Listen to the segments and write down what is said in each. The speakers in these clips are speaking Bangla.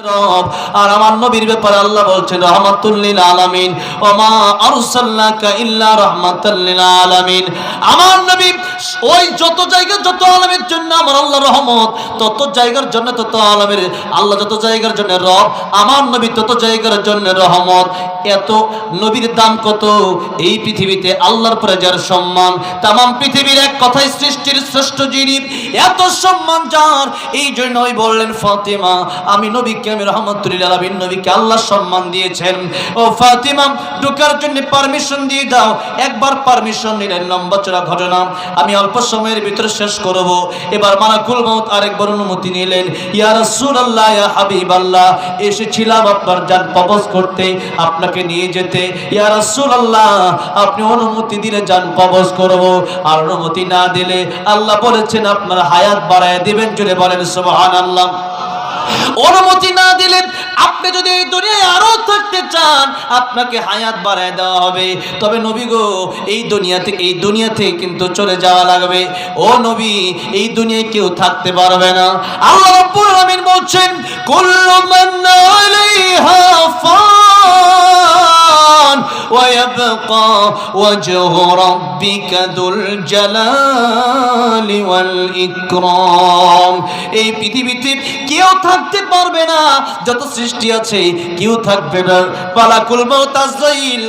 রব। আর আমার নবীর ব্যাপারে আল্লাহ বলছেন রাহমাতুল লিল আলামিন, ওয়া মা আরসালনাকা ইল্লা রাহমাতাল লিল আলামিন। আমার নবী ওই যত জায়গা যত আলামের জন্য আমার আল্লাহ রহমত, তত জায়গার জন্য তত আলামের আল্লাহ, যত জায়গার জন্য রব, আমার নবী তত জায়গার জন্য রহমত। এত নবীর দাম কত এই পৃথিবীতে, আল্লাহর পরে যার সম্মান, তামাম পৃথিবীর এক কথায় সৃষ্টির শ্রেষ্ঠ যিনি, এত সম্মান যার, এই জন্যই বললেন ফাতিমা আমি নবীকে, আমি রাহমাতুল লিল আলামিন নবীকে আল্লাহ সম্মান দিয়েছেন। ও ফাতিমা ঢোকার জন্য পারমিশন দিয়ে দাও। একবার পারমিশন নিলেন, লম্বা চড়া ঘটনা আমি অল্প সময়ের ভিতরে শেষ করব। এবার মালাকুল মউত আরেকবার অনুমতি নিলেন, ইয়া রাসূলুল্লাহ ইয়া হাবিবাল্লাহ, এসেছিলাম আপনার জান কবজ করতে, আপনাকে নিয়ে যেতে। ইয়া রাসূলুল্লাহ আপনি অনুমতি দিলে জান কবজ করব, আর অনুমতি না দিলে আল্লাহ বলেছেন আপনার হায়াত বাড়ায় দিবেন। জোরে বলেন সুবহানাল্লাহ। অনুমতি না দিলে আপনি যদি এই দুনিয়ায় আরো থাকতে চান আপনাকে হায়াত বাড়ায় দেওয়া হবে। তবে নবী গো এই দুনিয়া থেকে কিন্তু চলে যাওয়া লাগবে। ও নবী এই দুনিয়ায় কেউ থাকতে পারবে না। আল্লাহ রাব্বুল আলামিন বলছেন কুল্লু মান আলাইহা ফান ওয়া ইয়াবকা ওয়াজহু রাব্বিকা যুল জালালি ওয়াল ইকরাম। এই পৃথিবীতে কেউ থাকতে পারবে না, যত সৃষ্টি আছে কেউ থাকবে না। মালাকুল মউত আজরাইল,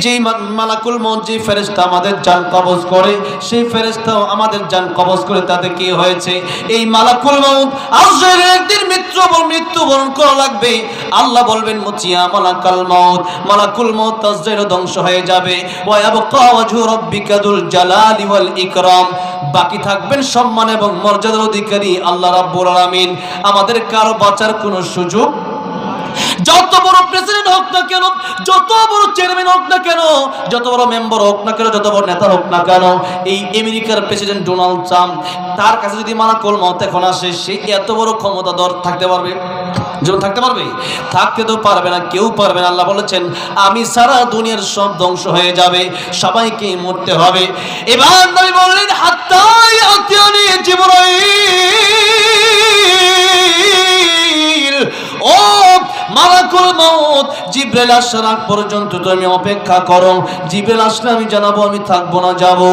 যে মালাকুল মউত যে ফেরেশতা আমাদের জান কবজ করে, সেই ফেরেশতাও আমাদের জান কবজ করে। তাতে কি হয়েছে? এই মালাকুল মউত আজরাইল একদিন মৃত্যুবরণ করা লাগবে। আল্লাহ বলবেন মুচিয়া মালাকুল মউত আজরাইল ধ্বংস হয়ে যাবে। ওয়া ইয়াবকা ওয়াজহু রাব্বিকা যুল জালালি ওয়াল ইকরাম, বাকি থাকবেন সম্মান এবং মর্যাদার অধিকারী আল্লাহ রাব্বুল আলামিন। আমাদের কারো বাঁচার কোনো সুযোগ, যত বড় প্রেসিডেন্ট হোক না কেন, যত বড় চেয়ারম্যান হোক না কেন, যত বড় মেম্বার হোক না কেন, যত বড় নেতা হোক না কেন, এই আমেরিকার প্রেসিডেন্ট ডোনাল্ড ট্রাম্প, তার কাছে যদি মালাকুল মউত এখন আসে, সে এত বড় ক্ষমতাধর থাকতে পারবে? থাকতে পারবে? থাকতে তো পারবে না, কেউ পারবে না। আল্লাহ বলেছেন আমি সারা দুনিয়ার সব ধ্বংস হয়ে যাবে, সবাইকে মরতে হবে। এবার নবী বললেন হাত্তা ইয়াতিয়ানি জিবরাইল, ও মালাকুল মউত জিবরাইল আসার আগ পর্যন্ত তুমি অপেক্ষা করো। জিবরাইল আসলে আমি জানাবো, আমি থাকবো না, যাবো।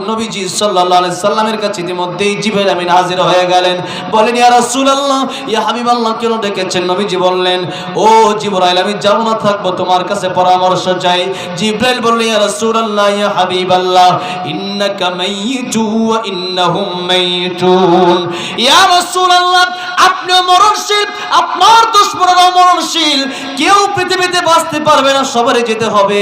নবীজি সাল্লাল্লাহু আলাইহি সাল্লামের কাছে ইতিমধ্যেই জিবরাইল আমিন হাজির হয়ে গেলেন। বলেন ইয়া রাসূলুল্লাহ ইয়া হাবিবাল্লাহ কেন ডেকেছেন? নবীজি বললেন ও জিবরাইল আমি যাবো না, থাকবো, তোমার কাছে পরামর্শ চাই। জিবরাইল বললেন ইয়া রাসূলুল্লাহ ইয়া হাবিবাল্লাহ ইন্নাকা মাইয়িতু ওয়া ইন্নাহুম মাইয়িতুন। ইয়া রাসূলুল্লাহ আপনিও মরণশীল, আপনার দুশমনরাও মরণশীল, কেউ পৃথিবীতে বাঁচতে পারবে না, সবারই যেতে হবে।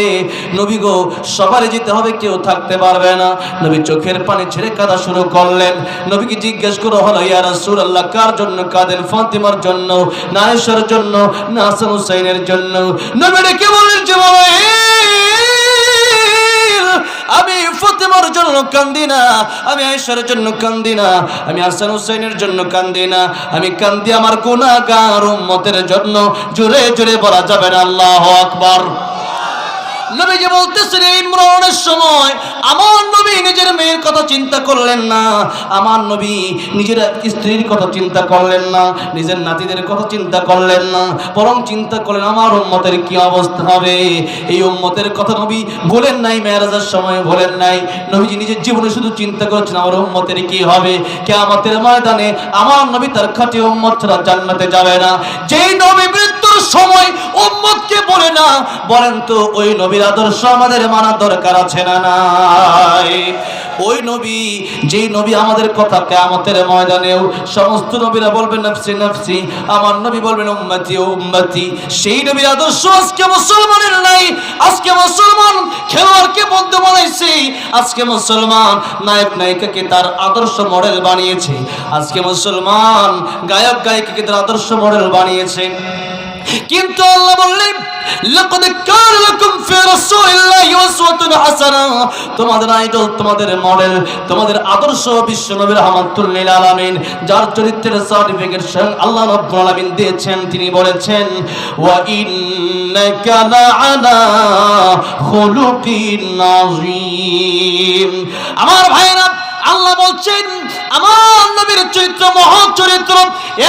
নবী গো সবারই যেতে হবে, কেউ থাকতে পারবে না। নবী চোখের পানি ছেড়ে কাঁদা শুরু করলেন। নবীকে জিজ্ঞেস করা হলো ইয়া রাসূলুল্লাহ কার জন্য কাঁদেন? ফাতিমার জন্য, না আয়েশার জন্য, না হাসান হুসাইনের জন্য? নবী ডেকে বললেন যে আমি ফাতিমার জন্য কান্দি না, আমি আয়েশার জন্য কান্দি না, আমি হাসান হুসাইনের জন্য কান্দি না, আমি কান্দি আমার গুনাহগার উম্মতের জন্য। জোরে জোরে বলা যাবে না আল্লাহু আকবার। নবীজি বলতেছেন ইমরানের সময় আমার নবী নিজের মেয়ের কথা চিন্তা করলেন না, আমার নবী নিজের স্ত্রীর কথা চিন্তা করলেন না, নিজের নাতিদের কথা চিন্তা করলেন না, বরং চিন্তা করলেন আমার উম্মতের কি অবস্থা হবে। এই উম্মতের কথা নবী বলেন নাই, মেরাজের সময় বলেন নাই। নবীজি নিজের জীবনে শুধু চিন্তা করেছেন আমার উম্মতের কি হবে। কিয়ামতের ময়দানে আমার নবী তার খাঁটি উম্মত ছাড়া জান্নাতে যাবে না। যেই নবী মৃত্যুর সময় উম্মতকে বলে না, বলেন তো ওই নবীর আদর্শ আমাদের মানা দরকার আছে না নাই? ওই নবী, যেই নবী আমাদের কথা কিয়ামতের ময়দানেও সমস্ত নবীরা বলবেন নফসি নফসি, আমার নবী বলবেন উম্মতি উম্মতি। সেই নবীর আদর্শ আজকে মুসলমানের নাই। আজকে মুসলমান খেলোয়াড়কে বন্ধু বানাইছে, আজকে মুসলমান নায়ক নায়িকাকে তার আদর্শ মডেল বানিয়েছে, আজকে মুসলমান গায়ক গায়িকাকে তার আদর্শ মডেল বানিয়েছে। কিন্তু আল্লাহ বললেন লাকাদ কানা লাকুম ফি রাসূলিল্লাহি উসওয়াতুন হাসানাহ, তোমাদের আইডল, তোমাদের মডেল, তোমাদের আদর্শ বিশ্ব নবী রাহমাতুল লিল আলামিন, যার চরিত্রের সার্টিফিকেট স্বয়ং আল্লাহ রাব্বুল আলামিন দিয়েছেন। তিনি বলেছেন ওয়া ইন্নাকা লাআলা খুলুকিন আযীম। আমার ভাইরা আল্লাহ বলছেন আমার নবীর চরিত্র মহৎ চরিত্র,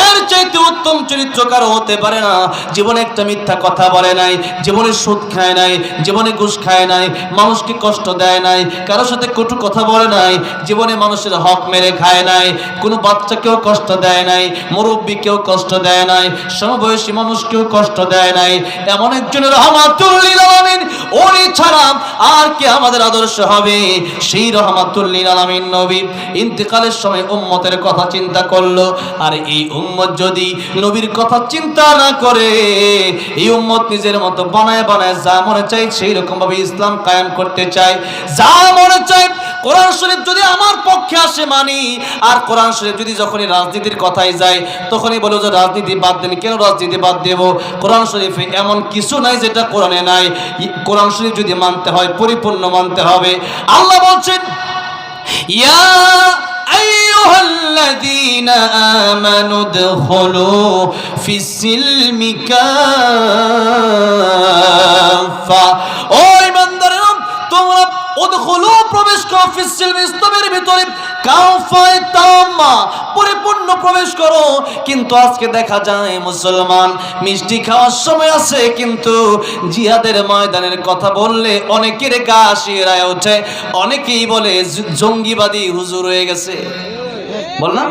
এর চাইতে উত্তম চরিত্র কারো হতে পারে না। জীবনে একটা মিথ্যা কথা বলে নাই, জীবনে সুদ খায় নাই, জীবনে ঘুষ খায় নাই, মানুষকে কষ্ট দেয় নাই, কারোর সাথে কটু কথা বলে নাই, জীবনে মানুষের হক মেরে খায় নাই, কোনো বাচ্চাকেও কষ্ট দেয় নাই, মুরব্বীকেও কষ্ট দেয় নাই, সমবয়সী মানুষকেও কষ্ট দেয় নাই। এমন একজনের রহমাতুল লিল আলামিন, উনি ছাড়া আর কে আমাদের আদর্শ হবে? সেই রহমাতুল লিল আলামিন নবী ইন্তেকালের সময় উম্মতের কথা চিন্তা করলো। আর এই উম্মত যদি নবীর কথা চিন্তা না করে, এই উম্মত নিজের মতো বানায় বানায় যা মনে চাই সেই রকম ভাবে ইসলাম কায়েম করতে চায়, যা মনে চায়। কোরআন শরীফ যদি আমার পক্ষে আসে মানি, আর কোরআন শরীফ যদি যখনই রাজনীতির কথাই যায় তখনই বলো যে রাজনীতি বাদ দেন। কেন রাজনীতি বাদ দেব? কোরআন শরীফে এমন কিছু নাই যেটা কোরআনে নাই। কোরআন শরীফ যদি মানতে হয় পরিপূর্ণ মানতে হবে। আল্লাহ বলছেন ইয়া আইয়ুহাল্লাযীনা আমানু দুখুলু ফিস-সিলমি কাফা, ও ঈমানদাররা তোমরা উদখুলু প্রবেশ করো ফিস-সিলমি, ইসলামের ভিতরে কাফায়ে তাম্মা পরিপূর্ণ প্রবেশ করো। কিন্তু আজকে দেখা যায় মুসলমান মিষ্টি খাওয়ার সময় আছে, কিন্তু জিহাদের ময়দানের কথা বললে অনেকের গা শিরায় ওঠে, অনেকেই বলে জঙ্গিবাদী হুজুর হয়ে গেছে। বল না,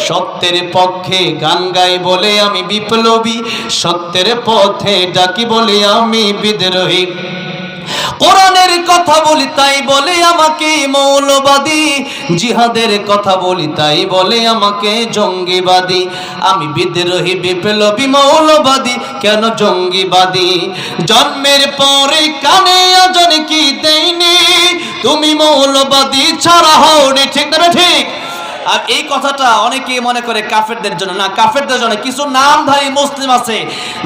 সত্যের পক্ষে গান গাই বলে আমি বিপ্লবী, সত্যের পথে ডাকি বলে আমি বিদ্রোহী, কোরআনের কথা বলি তাই বলে আমাকে মৌলবাদী, জিহাদের কথা বলি তাই বলে আমাকে জঙ্গিবাদী। আমি বিদ্রোহী, বিপ্লবী, মৌলবাদী, কেন জঙ্গিবাদী? জন্মের পরে কানে আজান কি দেয়নি, তুমি মৌলবাদী ছাড়া হওনি। ঠিক না ঠিক? আর এই কথাটা অনেকেই মনে করে কাফেরদের জন্য, না, কাফেরদের জন্য। কিছু নামধারী মুসলিম আছে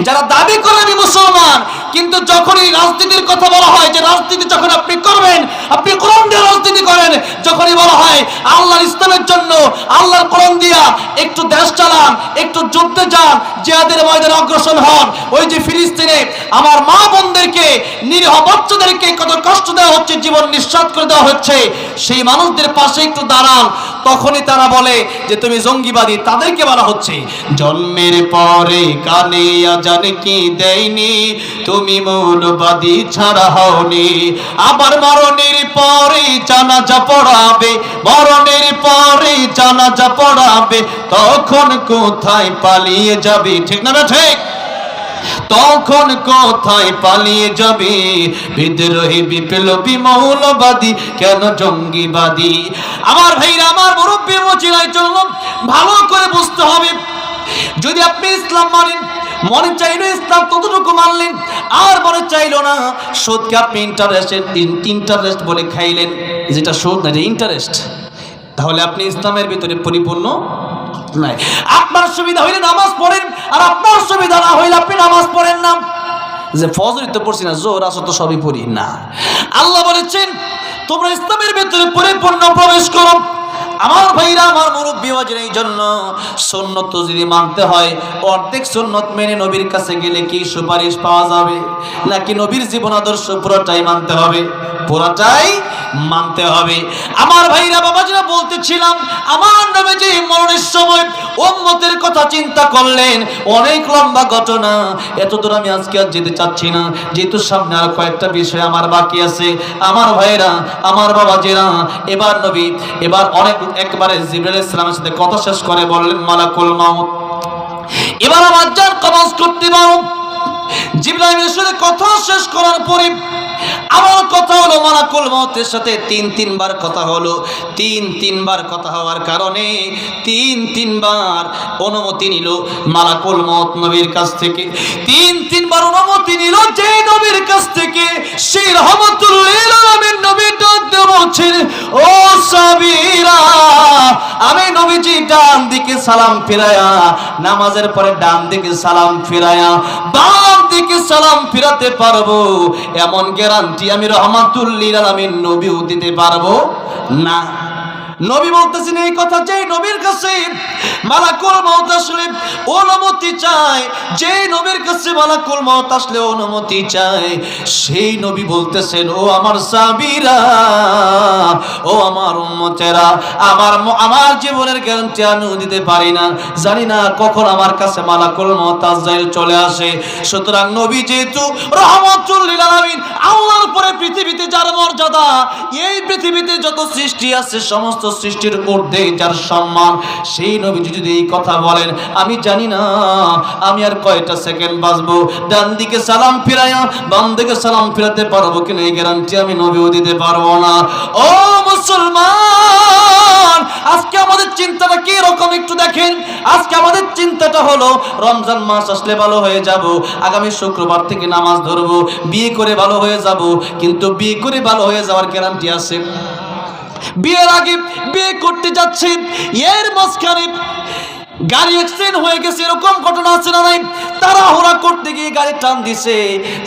যারা দাবি করে আমি মুসলমান, কিন্তু যখনই রাজনীতির কথা বলা হয় যে রাজনীতি যখন আপনি করবেন, আপনি কোরআন দিয়ে রাজনীতি করেন, যখনই বলা হয় আল্লাহর ইসলামের জন্য আল্লাহর কোরআন দিয়া একটু দেশ চালান, একটু যুদ্ধে যান, জিহাদের ময়দানে অগ্রসর হন, ওই যে ফিলিস্তিনে আমার মা বোনদেরকে, নিরীহ বাচ্চাদেরকে কত কষ্ট দেওয়া হচ্ছে, জীবন নিঃস্বাত করে দেওয়া হচ্ছে, সেই মানুষদের পাশে একটু দাঁড়ান, তখনই তারা বলে যে তুমি জঙ্গিবাদী। তাদেরকে বলা হচ্ছে জন্মের পরে কানে আজান কি দেয়নি, তুমি মৌলবাদী ছাড়া হওনি। আবার মরণের পরে জানাজা পড়াবে, মরণের পরে জানাজা পড়াবে, তখন কোথায় পালিয়ে যাবে? ঠিক না ঠিক? তখন কোথায় পালিয়ে যাবে? বিদ্রোহী, বিপ্লবী, মৌলবাদী, কেন জঙ্গিবাদী? আমার ভাইরা, আমার মুরব্বী মুচিরাই জন্য ভালো করে বুঝতে হবে, যদি আপনি ইসলাম মানেন, মনে চাইলো ইসলাম ততটুকু মানলেন, আর মনে চাইলো না সুদকে আপনি ইন্টারেস্ট বলে খাইলেন, যেটা সুদ না, যে ইন্টারেস্ট, তাহলে আপনি ইসলামের ভিতরে পরিপূর্ণ নাই। আপনার সুবিধা হইলে নামাজ পড়েন, আর আপনার সুবিধা না হইলে আপনি নামাজ পড়েন না। যে ফজর তো পড়ছি না, জোহর আসর তো সবই পড়ি না। আল্লাহ বলেছেন তোমরা ইসলামের ভিতরে পরিপূর্ণ প্রবেশ করো। আমার ভাইরা, আমার মুরব্বী ওয়াজির, এই জন্য সুন্নত যদি মানতে হয়, অর্ধেক সুন্নত মেনে নবীর কাছে গেলে কি সুপারিশ পাওয়া যাবে? নাকি নবীর জীবন আদর্শ পুরোটাই মানতে হবে? পুরোটাই মানতে হবে। আমার ভাইরা, বাবাজিরা, বলতেছিলাম আমার নবীজি মরণের সময় উম্মতের কথা চিন্তা করলেন। অনেক লম্বা ঘটনা, এত দূর আমি আজকে আর যেতে চাচ্ছি না, যেহেতু সামনে আর কয়েকটা বিষয় আমার বাকি আছে। আমার ভাইরা, আমার বাবাজিরা, এবার নবী একবারে জিবরাইল আলাইহিস সালামের সাথে কথা শেষ করে বললেন মালাকুল মাউত, এবার আমার জান কবজ করতে পারো। জিবরাইলের সাথে কথা শেষ করার পরে আমার কথা হলো মালাকুল মউতের সাথে তিনবার কথা হলো। তিনবার কথা হওয়ার কারণে তিনবার অনুমতি নিল মালাকুল মউত নবীর কাছ থেকে। তিনবার অনুমতি নিল যে নবীর কাছ থেকে, সেই রহমাতুল লিল আলামিন নবী বলছেন, ও সাবিরা, আমি নবীজি ডান দিকে সালাম ফিরায়া, নামাজের পরে ডান দিকে সালাম ফিরায়া বাম দিকে সালাম ফিরাতে পারবো, এমন গ্যারান্টি আমি রহমাতুল লিল আলামিন নবীও দিতে পারবো না। নবী বলতেছেন এই কথা, যে নবীর কাছে মালাকুল মউত আসলে অনুমতি চায়, যে নবীর কাছে মালাকুল মউত আসলে অনুমতি চায়, সেই নবী বলতেছেন ও আমার সাহাবীরা, ও আমার উম্মতেরা, আমার জীবনের গ্যারান্টি আমি দিতে পারি না, জানি না কখন আমার কাছে মালাকুল মউত আজরাইল চলে আসে। সুতরাং নবী যেহেতু রাহমাতুল লিল আলামিন, আল্লাহর পরে পৃথিবীতে যার মর্যাদা, এই পৃথিবীতে যত সৃষ্টি আছে সমস্ত সৃষ্টির ঊর্ধ্বে যার সম্মান, সেই নবী যদি এই কথা বলেন, আমি জানি না আমি আর কয়টা সেকেন্ড বাঁচবো, ডান দিকে সালাম ফিরাইয়া বাম দিকে সালাম ফিরাতে পারবো কিনা এই গ্যারান্টি আমি নবীও দিতে পারবো না। ও মুসলমান, আজকে আমাদের চিন্তাটা কি রকম একটু দেখেন। আজকে আমাদের চিন্তাটা হলো রমজান মাস আসলে ভালো হয়ে যাব, আগামী শুক্রবার থেকে নামাজ ধরবো, বিয়ে করে ভালো হয়ে যাব। কিন্তু বিয়ে করে ভালো হয়ে যাওয়ার গ্যারান্টি আছে? বিয়ের আগে বিয়ে করতে যাচ্ছে, এর মাঝখানে গাড়ি অ্যাক্সিডেন্ট হয়ে গেছে, এরকম ঘটনা আছে না নাই? তাড়াহুড়া করতে গিয়ে গাড়ি টান দিছে,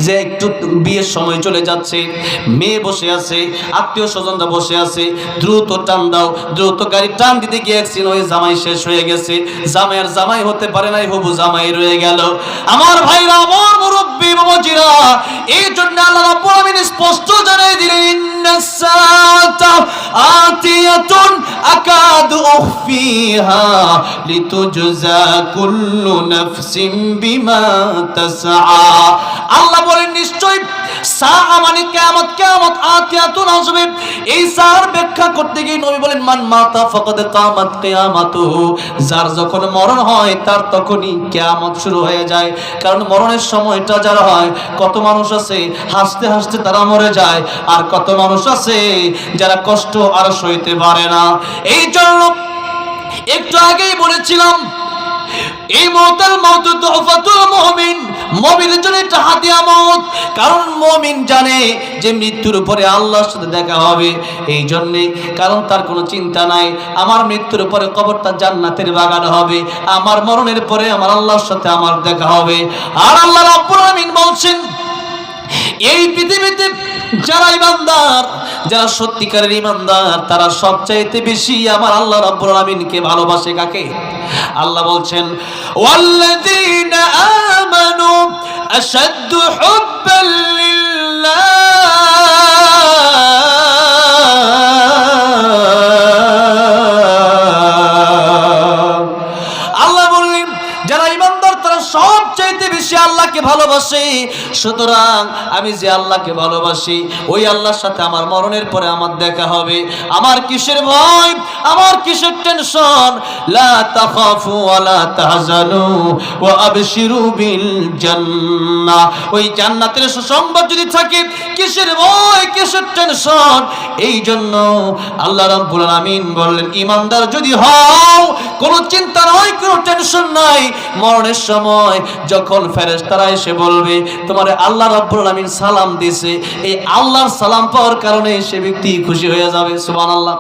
যে একটু বিয়ের সময় চলে যাচ্ছে, মেয়ে বসে আছে, আত্মীয় স্বজনরা বসে আছে, দ্রুত টান দাও, দ্রুত গাড়ি টান দিতে গিয়ে অ্যাক্সিডেন্ট হয়ে জামাই শেষ হয়ে গেছে, জামাইয়ের জামাই হতে পারে নাই, হবু জামাই রয়ে গেল। আমার ভাইরা, আমার মুরব্বী বাবাজিরা, এই জন্য আল্লাহ রাব্বুল আলামিন স্পষ্ট জানিয়ে দিলেন, ইন্নাস সাআতা আতিয়াতুন আকাদু উখফিহা লিতুজজা কুল্লু নাফসিন বিমা তাসআ। আল্লাহ বলেন নিশ্চয় সাআ মানে কিয়ামত, কিয়ামত আতিয়াতুন আসবে। এই সার ব্যাখ্যা করতে গিয়ে নবী বলেন, মান মাতা ফাকাদ কামাত কিয়ামাতুহু, যার যখন মরণ হয় তার তখনই কিয়ামত শুরু হয়ে যায়। কারণ মরণের সময়টা যারা হয়, কত মানুষ আছে হাসতে হাসতে তারা মরে যায়, আর কত মানুষ আছে যারা কষ্ট আর সইতে পারে না। এই জন্য একটু আগেই বলেছিলাম, এই মওতাল মাউত তুহফাতুল মুমিন, মুমিনের জন্য একটা হাদিয়া মওত। কারণ মুমিন জানে যে মৃত্যুর পরে আল্লাহর সাথে দেখা হবে, এই জন্যে, কারণ তার কোনো চিন্তা নাই আমার মৃত্যুর পরে কবরটা জান্নাতের বাগান হবে, আমার মরণের পরে আমার আল্লাহর সাথে আমার দেখা হবে। আর আল্লাহ রাব্বুল আলামিন বলছেন, এই পৃথিবীতে যারা ইমানদার, যারা সত্যিকারের ইমানদার, তারা সবচাইতে বেশি আমার আল্লাহ রাব্বুল আলামিনকে ভালোবাসে। কাকে? আল্লাহ বলছেন, ওয়াল্লাযীনা আমানু আশাদ্দু হুব্বান লিল্লাহ। আল্লাহ বললেন যারা ইমানদার তারা সবচাইতে বেশি আল্লাহকে ভালোবাসে। সুতরাং আমি যে আল্লাহকে ভালোবাসি, ওই আল্লাহর সাথে আমার মরণের পরে আমার দেখা হবে। আমার কিসের ভয়, আমার কিসের টেনশন? লা তাখাফু ওয়া লা তাহজানু ওয়া আবশিরু বিল জান্নাহ। ওই জান্নাতের সুসংবাদ যদি থাকে, কিসের ভয়, কিসের টেনশন? এই জন্য আল্লাহ রাব্বুল আলামিন বললেন, ইমানদার যদি হও, কোনো চিন্তা নাই, কোনো টেনশন নাই। মরণের সময় যখন ফেরেশতারা এসে বলবে তোমারে আল্লাহ রাব্বুল আলামিন সালাম দিয়েছে, এই আল্লাহর সালাম পাওয়ার কারণে সে ব্যক্তি খুশি হয়ে যাবে। সুবহানাল্লাহ।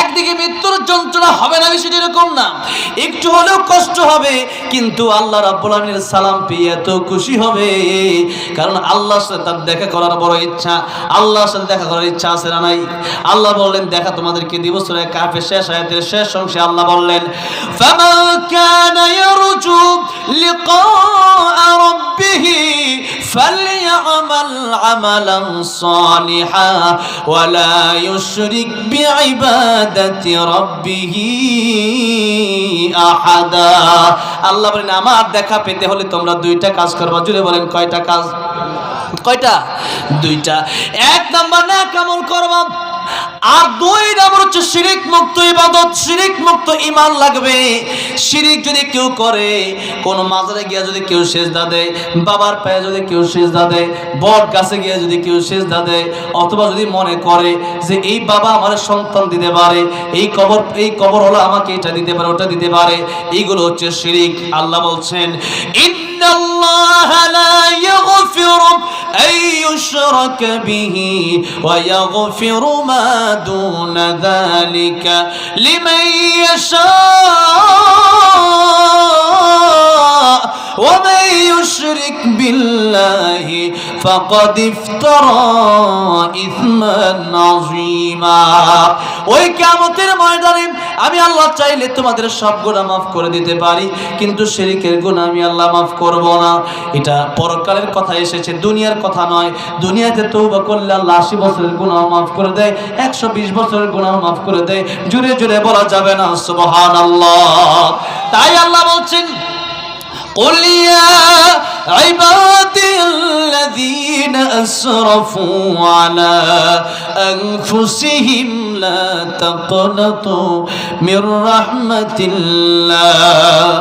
একদিকে মৃত্যুর যন্ত্রণা হবে না, বিষয়টা এরকম না, একটু হলেও কষ্ট হবে, কিন্তু আল্লাহ রাব্বুল আলামিনের সালাম পেয়ে এত খুশি হবে, কারণ আল্লাহর সাথে তার দেখা করার বড় ইচ্ছা। আল্লাহর সাথে দেখা করার ইচ্ছা আছে না নাই? আল্লাহ বললেন, দেখা তোমাদেরকে দিব। সূরা কাহফের শেষ আয়াতের শেষ অংশে আল্লাহ বললেন, ফামান কানা ইয়ারজু লিকা রাব্বিহি ফালইআমাল আমালান সালিহা ওয়া লা ইউশরিক বিইবাদাতি রাব্বিহি আহাদা। আল্লাহ বলেন, আমার দেখা পেতে হলে তোমরা দুইটা কাজ করবা। জুড়ে বলেন, কয়টা কাজ? কয়টা? দুইটা। এক নাম্বার নেক আমল করবা, আর দুই নাম্বার হচ্ছে শিরিক মুক্ত ইবাদত, শিরিক মুক্ত ঈমান লাগবে। শিরিক যদি কেউ করে, কোন মাজারে গিয়ে যদি কেউ সিজদা দেয়, বাবার পায়ে যদি কেউ সিজদা দেয়, বট গাছে গিয়ে যদি কেউ সিজদা দেয়, অথবা যদি মনে করে যে এই বাবা আমার সন্তান দিতে পারে, এই কবর হলো আমাকে এটা দিতে পারে, ওটা দিতে পারে, এইগুলো হচ্ছে শিরিক। আল্লাহ বলছেন, ইন্নাল্লাহা লা ইয়াগফিরু আন ইউশরাকা বিহি ওয়া ইয়াগফিরু মা দুনা যালিকা লিমান ইয়াশা ওয়া মান يشرك بالله فقد افترى إثما عظيما ওই কিয়ামতের ময়দানে আমি আল্লাহ চাইলে তোমাদের সব গুনাহ মাফ করে দিতে পারি, কিন্তু শিরকের গুনাহ আমি আল্লাহ মাফ করব না। এটা পরকালের কথা এসেছে, দুনিয়ার কথা নয়। দুনিয়াতে তওবা করলে আল্লাহ 80 বছরের গুনাহ মাফ করে দেয়, 120 বছরের গুনাহ মাফ করে দেয়। জোরে জোরে বলা যাবে না সুবহানাল্লাহ। তাই আল্লাহ বলছেন, قل يا عبادي الذين أسرفوا على أنفسهم لا تقنطوا من رحمة الله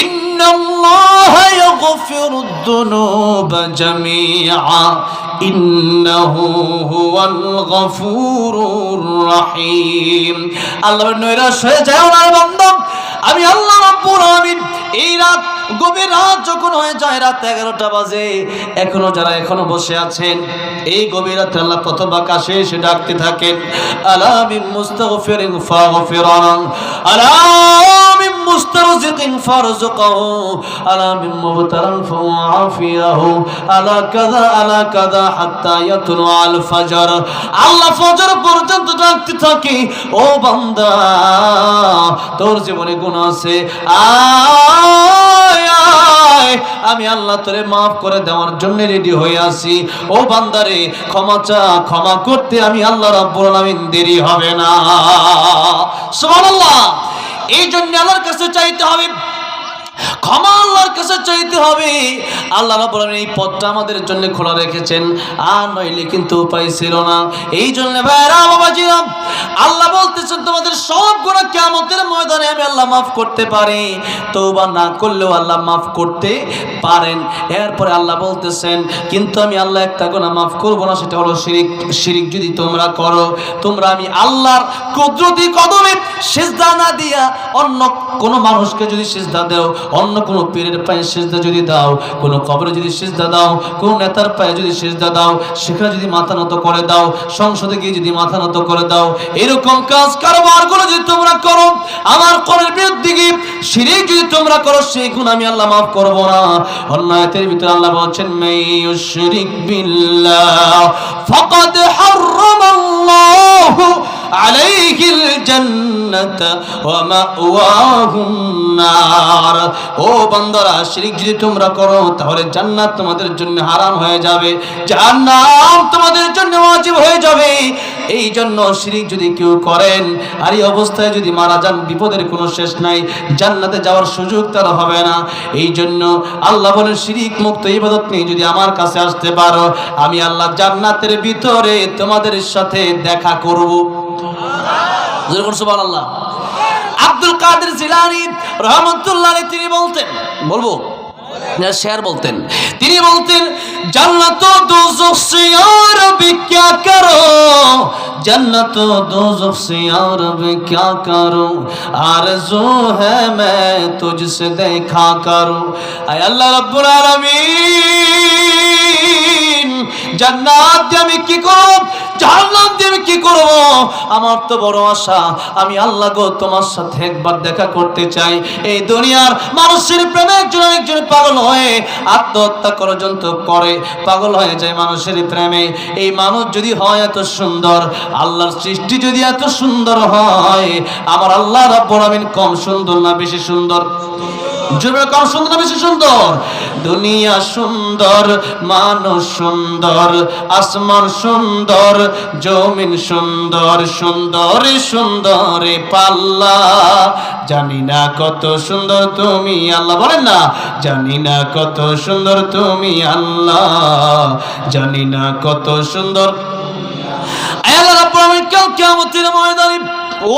إن الله يغفر الذنوب جميعا إنه هو الغفور الرحيم الله নৈরাশ হয়ে যাও না বান্দা, আমি আল্লাহ রাব্বুল আলামিন এই রাত গভীর রাত যখন হয়ে যায়, রাত 11টা বাজে, এখনো যারা এখনো বসে আছেন, এই গভীর রাতে আল্লাহ প্রথম আকাশে এসে ডাকতে থাকেন, আলা মিন মুস্তাগফিরিন ফাগফিরানা, আলা মিন মুস্তারজিকিন ফারজুকহু, আলা মিন মুবতালান ফাআফিয়াহু, আলা কাযা হাত্তা ইয়াতলু আল ফাজর। আল্লাহ ফজর পর্যন্ত ডাকতে থাকে, ও বান্দা তোর জীবনে গুনাহ আছে, আমি আল্লাহ তোরে মাফ করে দেওয়ার জন্য রেডি হয়ে আছি। ও বান্দারে ক্ষমা চা, ক্ষমা করতে আমি আল্লাহ রাব্বুল আলামিন দেরি হবে না। সুবহানাল্লাহ। এই জন্য আল্লাহর কাছে চাইতে হবে, ক্ষমা আল্লাহর কাছে চাইতে হবে। আল্লাহ রাব্বুল আলামিন এই পথটা আমাদের জন্য খোলা রেখেছেন, আর নইলে কিন্তু উপায় ছিল না। এই জন্য ভাইরা বাবাজিরা, আল্লাহ বলতেছেন তোমাদের সব গুনাহ কিয়ামতের ময়দানে আমি আল্লাহ মাফ করতে পারি, তওবা না করলেও আল্লাহ মাফ করতে পারেন। এরপরে আল্লাহ বলতেছেন, কিন্তু আমি আল্লাহ একটা গুনাহ মাফ করব না, সেটা হলো শিরক। শিরক যদি তোমরা করো, তোমরা আমি আল্লাহর কুদরতি কদমে সিজদা না দিয়া অন্য কোনো মানুষকে যদি সিজদা দাও, অন্য কোনো পীরের পায়ে সিজদা যদি দাও, কোনো কবরে যদি সিজদা দাও, কোন নেতার পায়ে যদি সিজদা দাও, সেখানে যদি মাথা নত করে দাও, সংসদে গিয়ে যদি মাথা নত করে দাও, এরকম কাজ কারবারগুলো যদি তোমরা করো, আমার কোরআনের বিরুদ্ধে গিয়ে শিরক যদি তোমরা করো, সেই গুনাহ আমি আল্লাহ মাফ করব না। অন্য আয়াতের ভিতরে আল্লাহ বলেছেন, মাইয়ুশরিক বিল্লাহ ফাকাদ হারামাল্লাহু আলাইহিল জান্নাতা ওয়া মাওয়াহুন নার। ও বান্দারা, শিরক যদি তোমরা করো তাহলে জান্নাত তোমাদের জন্য হারাম হয়ে যাবে, জাহান্নাম তোমাদের জন্য ওয়াজিব হয়ে যাবে। এই জন্য শিরক যদি কেউ করেন আর এই অবস্থায় যদি মারা যান, বিপদের কোনো শেষ নাই, জান্নাতে যাওয়ার সুযোগ তার হবে না। এই জন্য আল্লাহ বলেন, শিরক মুক্ত ইবাদত নিয়ে যদি আমার কাছে আসতে পারো, আমি আল্লাহ জান্নাতের ভিতরে তোমাদের সাথে দেখা করব। সুবহানাল্লাহ। আব্দুল কাদের জিলানী রাহমাতুল্লাহ আলাইহি তিনি বলতেন, বলবো না শের বলতেন, তিনি বলতেন, জান্নাত ও দোজখ সে ইয়া রব্বি क्या करो, जन्नत ও दोजख से या रब्बी क्या करूं, आरज़ू है मैं तुझसे देखा करूं। आय अल्लाह रब्बुल आलमीन, জান্নাত দিয়ে আমি কি করব, জাহান্নাম দিয়ে আমি কি করব? আমার তো বড় আশা, আমি আল্লাহ গো তোমার সাথে একবার দেখা করতে চাই। এই দুনিয়ার মানুষের প্রেমে একজন পাগল হয়ে আত্মহত্যা পর্যন্ত করে, পাগল হয়ে যায় মানুষের প্রেমে। এই মানুষ যদি হয় এত সুন্দর, আল্লাহর সৃষ্টি যদি এত সুন্দর হয়, আমার আল্লাহ রাব্বুল আলামিন কম সুন্দর না বেশি সুন্দর? জোরে কম সুন্দর না বেশি সুন্দর? দুনিয়া সুন্দর, মানুষ সুন্দর, আসমান সুন্দর, জমিন সুন্দর, সুন্দর সুন্দর পাল্লা, জানি না কত সুন্দর তুমি আল্লাহ, বলেন না, জানি না কত সুন্দর তুমি আল্লাহ, জানি না কত সুন্দর। আল্লাহ রাব্বুল আলামিন কাল কিয়ামতের ময়দানে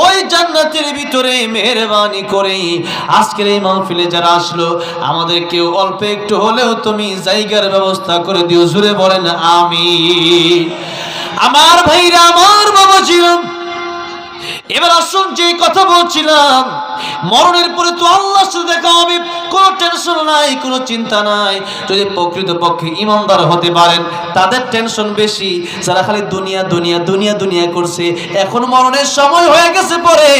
ওই জান্নাতের ভিতরে মেহেরবানি করে আজকের এই মাহফিলে যারা আসলো, আমাদের কেউ অল্প একটু হলেও তুমি জায়গার ব্যবস্থা করে দিও। জোরে বলেন আমিন। আমার ভাইরা, আমার বাবাজিরা, এবার আসুন যে কথা বলছিলাম, মরণের পরে তো আল্লাহর সাথে দেখা হবে, কোনো টেনশন নাই, কোনো চিন্তা নাই। যদি প্রকৃতপক্ষে ইমানদার হতে পারেন, তাদের টেনশন বেশি। যারা খালি দুনিয়া দুনিয়া দুনিয়া দুনিয়া করছে, এখন মরণের সময় হয়ে গেছে পরে,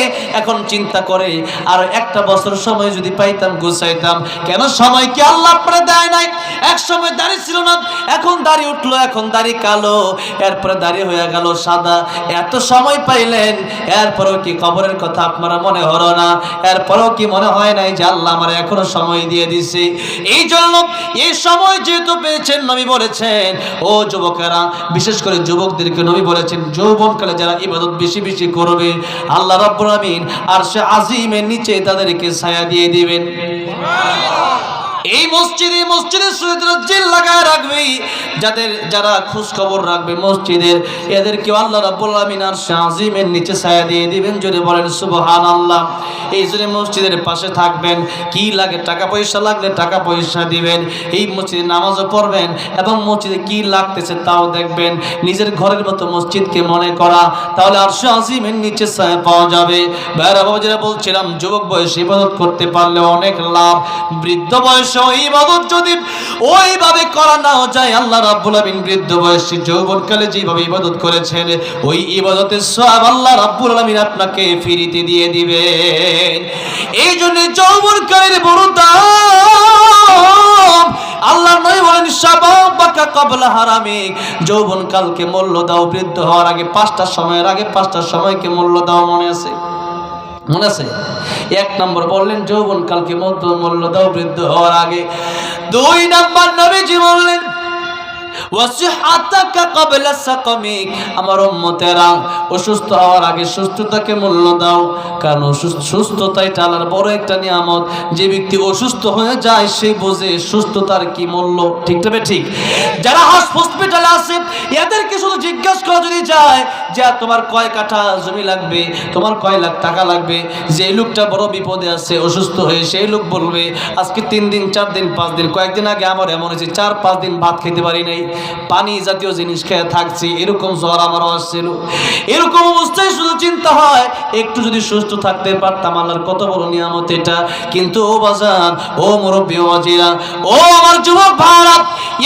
এখন চিন্তা করে আর একটা বছর সময় যদি পাইতাম গুছাইতাম। কেন সময় কি আল্লাহ আপনারা দেয় নাই? এক সময় দাড়ি ছিল না, এখন দাড়ি উঠলো, এখন দাড়ি কালো, এরপরে দাড়ি হয়ে গেল সাদা। এত সময় পাইলেন, এরপরেও কি কবরের কথা আপনারা মনে হলো না? এরপরেও কি মনে হয় নাই যে আল্লাহ আমার এখনো সময় দিয়ে দিছে? এই জন্য এই সময় যেহেতু পেয়েছেন, নবী বলেছেন ও যুবকেরা, বিশেষ করে যুবকদেরকে নবী বলেছেন যৌবনকালে যারা ইবাদত বেশি বেশি করবে আল্লাহ রাব্বুল আমিন আরশে আজিমের নিচে তাদেরকে ছায়া দিয়ে দিবেন। এই মসজিদে সৈয়দরা জিল লাগায় রাখবে, যারা খোঁজ খবর রাখবে মসজিদের, এদেরকে আল্লাহ রাব্বুল আমিন আরশে আজিমের নিচে ছায়া দিয়ে দিবেন। যদি বলেন সুবহানাল্লাহ। এই জন্য মসজিদের পাশে থাকবেন, কি লাগে টাকা পয়সা লাগলে টাকা পয়সা দিবেন, এই মসজিদে নামাজও পড়বেন এবং মসজিদে কি লাগতেছে তাও দেখবেন। নিজের ঘরের মতো মসজিদকে মনে করা, তাহলে আরশে আজিমের নিচে ছায়া পাওয়া যাবে। ভাইরা বাবা, যেটা বলছিলাম যুবক বয়সে ইবাদত করতে পারলে অনেক লাভ, বৃদ্ধ বয়সে ওই ইবাদত যদি ওইভাবে করা নাও যায়, আল্লাহ রাব্বুল আমিন বৃদ্ধ বয়সে যৌবনকালে যেভাবে ইবাদত করেছেন ওই ইবাদতের সওয়াব আল্লাহ রাব্বুল আমিন আপনাকে ফিরিতে দিয়ে দিবেন। এই জন্য যৌবনকালের বড় দাম। আল্লাহ নবী বলেন শাবাবাকা ক্বাবলা হারামিক, যৌবনকালকে মূল্য দাও, বৃদ্ধ হওয়ার আগে 5টা সময়ের আগে 5টা সময়কে মূল্য দাও। মনে আছে? মনে আছে? 1 নম্বর বললেন যৌবনকালকে মূল্য দাও বৃদ্ধ হওয়ার আগে। 2 নম্বর নবীজি বললেন ওয়াসিহাতাকা ক্বাবলা সাকামিক, আমার উম্মতেরা অসুস্থ হওয়ার আগে সুস্থতাকে মূল্য দাও, কারণ সুস্থতাই আল্লাহর বড় একটা নিয়ামত। যে ব্যক্তি অসুস্থ হয়ে যায় সে বোঝে সুস্থতার কি মূল্য। ঠিক তবে ঠিক, যারা হসপিটালে আছে এদেরকে শুধু জিজ্ঞাসা করা যদি যায় যে তোমার কয় কাঠা জমি লাগবে, তোমার কয় লাখ টাকা লাগবে, যে লোকটা বড় বিপদে আছে অসুস্থ হয়ে, সেই লোক বলবে আজকে 3 দিন 4 দিন 5 দিন, কয়েকদিন আগে আমার এমন হয়েছে 4-5 দিন ভাত খেতে পারি নাই, পানি জাতীয় জিনিস খেয়ে থাকছি, এরকম জ্বর আমারও আসছিল। এরকম অবস্থায় শুধু চিন্তা হয় একটু যদি সুস্থ থাকতে পারতাম, আল্লাহর কত বড় নিয়ামত এটা। কিন্তু ও বাজান, ও মুরব্বী, ও আজিরা, ও আমার যুবক ভাইরা,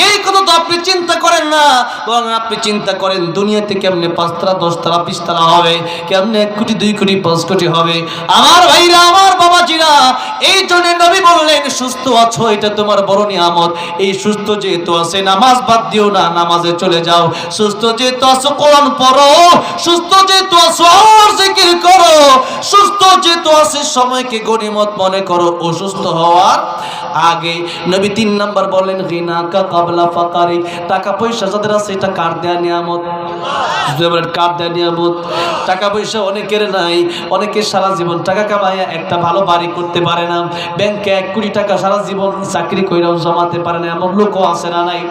এই কথা তো আপনি চিন্তা করেন না, বরং আপনি চিন্তা করেন দুনিয়াতে কেমনে 5 তলা 10 তলা 20 তলা হবে, কেমনে 1 কোটি 2 কোটি 5 কোটি হবে। আমার ভাইরা, আমার বাবাজিরা, এই জন্য নবী বললেন সুস্থ আছো এটা তোমার বড় নিয়ামত। এই সুস্থ যেহেতু আছে নামাজ বাদ দিও না, নামাজে চলে যাও। সুস্থ যেহেতু আছো কোরআন পড়ো, সুস্থ যেহেতু আছো আর জিকির করো, সুস্থ যেহেতু আছে সময়কে গনিমত মনে করো অসুস্থ হওয়ার আগে। নবী 3 নাম্বার বললেন গিনাকা ক্বাবলা ফাকারি, টাকা পয়সা যাদের আছে এটা কার দেয়া নিয়ামত। কার দেয়া নিয়ামত? টাকা পয়সা অনেকের নাই, অনেকে সারা জীবন টাকা কামায় একটা ভালো বাড়ি করতে পারে না, ব্যাংকে 1 কোটি টাকা সারা জীবন চাকরি কইরাও জমাতে পারে না, এমন লোকও আছে না নাই?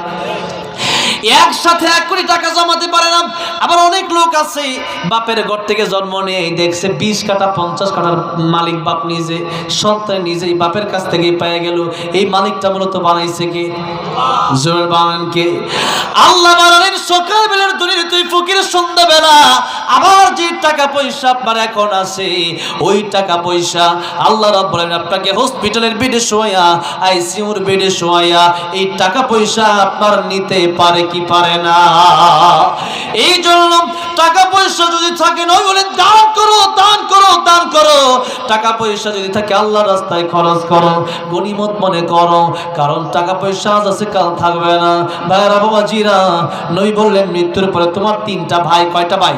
একসাথে 1 কোটি টাকা জমাতে পারে না। আবার অনেক লোক আছে বাপের ঘর থেকে জন্ম নিয়ে দেখছে 20 কাঠা 50 কাঠার মালিক বাপ নিজে, সন্তান নিজেই বাপের কাছ থেকেই পেয়ে গেল। এই মালিকটা মূলত বানাইছে কে? জোরে বানান কে? আল্লাহ বানালেন সকালবেলার দুনিয়া তুই ফকির, সন্ধ্যাবেলা আবার যে টাকা পয়সা আপনার এখন আছে ওই টাকা পয়সা আল্লাহ রাব্বুল আলামিন আপনাকে হসপিটালের বেডে শোয়া, আইসিইউর বেডে শোয়া, এই টাকা পয়সা আপনার নিতে পারে কি পারে না? এই জন্য টাকা পয়সা যদি থাকে নয় বলে দান করো, দান করো, দান করো। টাকা পয়সা যদি থাকে আল্লাহর রাস্তায় খরচ করো, গনিমত মনে করো, কারণ টাকা পয়সা আজ আছে কাল থাকবে না। ভাইরা বাবাজিরা, নবী বললেন মৃত্যুর পরে তোমার 3টা ভাই। কয়টা ভাই?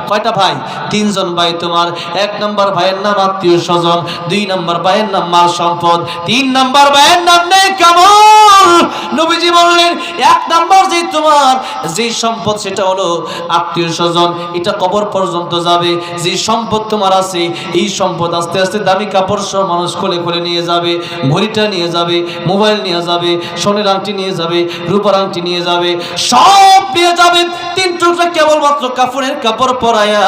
কয়টা ভাই? 3 জন ভাই তোমার। 1 নাম্বার ভাইয়ের নাম আত্মীয় স্বজন, 2 নাম্বার ভাইয়ের নাম মাল সম্পদ, 3 নাম্বার ভাইয়ের নাম নেক আমল। নবীজি বললেন 1 নাম্বার যে তোমার যে সম্পদ সেটা হলো আত্মীয় স্বজন, এটা কবর পর্যন্ত যাবে। যে সম্পদ তোমার আছে এই সম্পদ আস্তে আস্তে দামি কাপড় সহ মানুষ কোলে কোলে নিয়ে যাবে, ঘড়িটা নিয়ে যাবে, মোবাইল নিয়ে যাবে, সোনের আংটি নিয়ে যাবে, রূপার আংটি নিয়ে যাবে, সব নিয়ে যাবে। 3 টুকরা কেবলমাত্র কাপড়ের কাপড় পরায়া,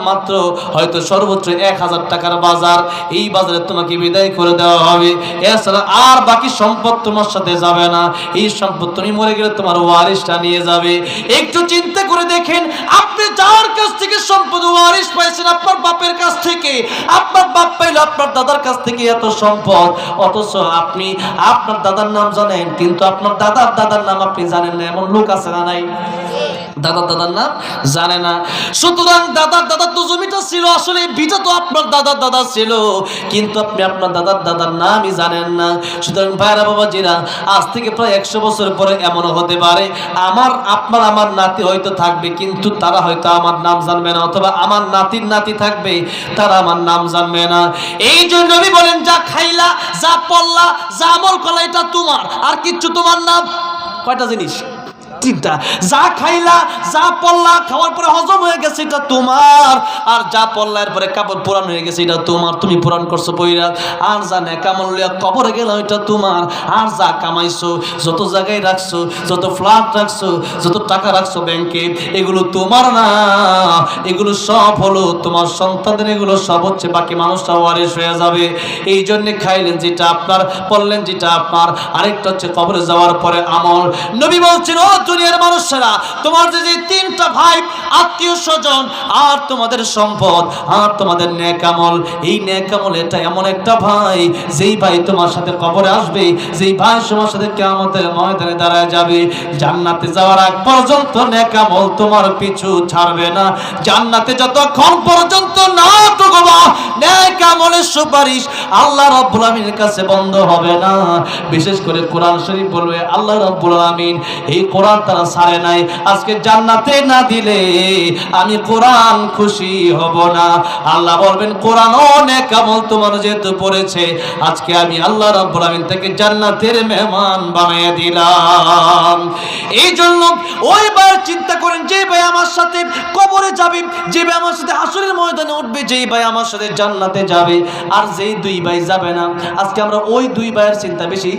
মাত্র হয়তো সর্বোচ্চ 1000 টাকার বাজার, এই বাজারে তোমাকে বিদায় করে দেওয়া হবে। এছাড়া আর বাকি সম্পদ তোমার সাথে যাবে না। এই সম্পদ তুমি মরে গেলে তোমার ওয়ারিশটা নিয়ে যাবে। একটু চিন্তা করে দেখেন, আপনি যার কাছ থেকে সম্পদ ওয়ারিশ পাইছেন, আপনার বাপের কাছ থেকে, আপনার বাপ পাইল আপনার দাদার কাছ থেকে এত সম্পদ, অথচ আপনি আপনার দাদার নাম জানেন কিন্তু আপনার দাদার দাদার নাম আপনি জানেন না, এমন লোক আছে না নাই? দাদার দাদার নাম জানে না। সুতরাং দাদার দাদার তো জমিটা ছিল, আসলে বিটা তো আপনার দাদার দাদা ছিল, কিন্তু আপনি আপনার দাদার দাদার নামই জানেন না। সুতরাং ভাইরা বাবাজিরা, আজ থেকে প্রায় 100 বছর পরে এমনও হতে পারে আমার নাতি হয়তো থাকবে, কিন্তু তারা হয়তো আমার নাম জানবে না, অথবা আমার নাতির নাতি থাকবে, তারা আমার নাম জানবে না। এই জন্য নবী বলেন, যা খাইলা, যা পড়লা, যা আমল করলা, এটা তোমার, আর কিচ্ছু তোমার না। কয়টা জিনিস? তিনটা। যা খাইলা, যা পড়লা, খাওয়ার পরে হজম হয়ে গেছে, এটা তোমার। আর যা পড়লা এরপরে কাপড় পুরান হয়ে গেছে, এটা তোমার, তুমি পুরান করছো পইরা। আর যা নেকামল লইয়া কবরে গেল, এটা তোমার। আর যা কামাইছো, যত জায়গায় রাখছো, যত ফ্ল্যাট রাখছো, যত টাকা রাখছো ব্যাংকে, এগুলো তোমার না, এগুলো সব হলো তোমার সন্তানদের, এগুলো সব হচ্ছে বাকি মানুষরা ওয়ারিশ হয়ে যাবে। এই জন্য খাইলেন যেটা আপনার, পড়লেন যেটা আপনার, আরেকটা হচ্ছে কবরে যাওয়ার পরে আমল। নবী বলছেন, ও দুনিয়ার মানুষেরা, তোমার যে তিনটা ভাই, আত্মীয় স্বজন, আর তোমাদের সম্পদ, আর তোমাদের নেক আমল, এই নেক আমল এটা এমন একটা ভাই, যেই ভাই তোমার সাথে কবরে আসবে, যেই ভাই তোমার সাথে কিয়ামতের ময়দানে দাঁড়ায় যাবে, জান্নাতে যাওয়ার আগ পর্যন্ত নেক আমল তোমার পিছু ছাড়বে না। জান্নাতে যতক্ষণ পর্যন্ত না ঢুকবা, নেক আমলের সুপারিশ আল্লাহ রাব্বুল আমিনের কাছে বন্ধ হবে না। বিশেষ করে কোরআন শরীফ বলবে, আল্লাহ রাব্বুল আমিন এই কোরআন তারা ছাড়ে নাই, আজকে জান্নাতে না দিলে আমি কোরআন খুশি হব না। আল্লাহ বলবেন, কোরআন অনেক আমল তোমার যেহেতু পড়েছে, আজকে আমি আল্লাহ রাব্বুল আমিন থেকে জান্নাতের মেহমান বানিয়ে দিলাম। এই জন্য ওই ভাই চিন্তা করেন, যে ভাই আমার সাথে কবরে যাবে, যে ভাই আমার সাথে হাসরের ময়দানে উঠবে, যেই ভাই আমার সাথে জান্নাতে যাবে, আর যেই দুই ভাই যাবে না। আজকে আমরা ওই দুই ভাইয়ের চিন্তা বেশি